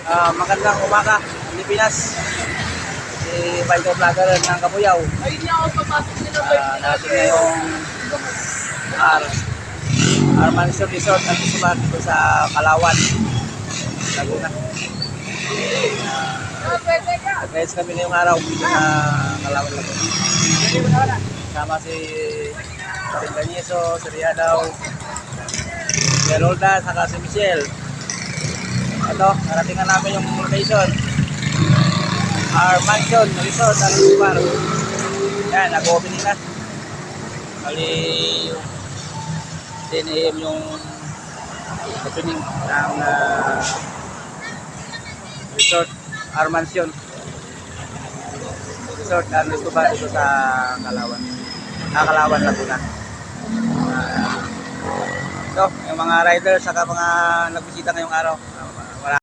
Magandang umaga, Pilipinas. Si Biker Vlogger ng Kabuyaw. Natin ngayong Mansion Resort at Subat dito sa Kalawan, Laguna. Guys, kami ngayong araw dito sa Kalawan, Laguna. Sama si Karin Ganyeso, si Riadaw, si Rolda, saka si Michelle. Ito, naratingan namin yung location. Mansion Resort at Subat. Yan, nag-opening na. Bali 10 AM yung opening ng resort, Mansion Resort and Subat dito sa Kalawan. Kalawan, Laguna. So, yung mga riders saka mga nagbisita ngayong araw,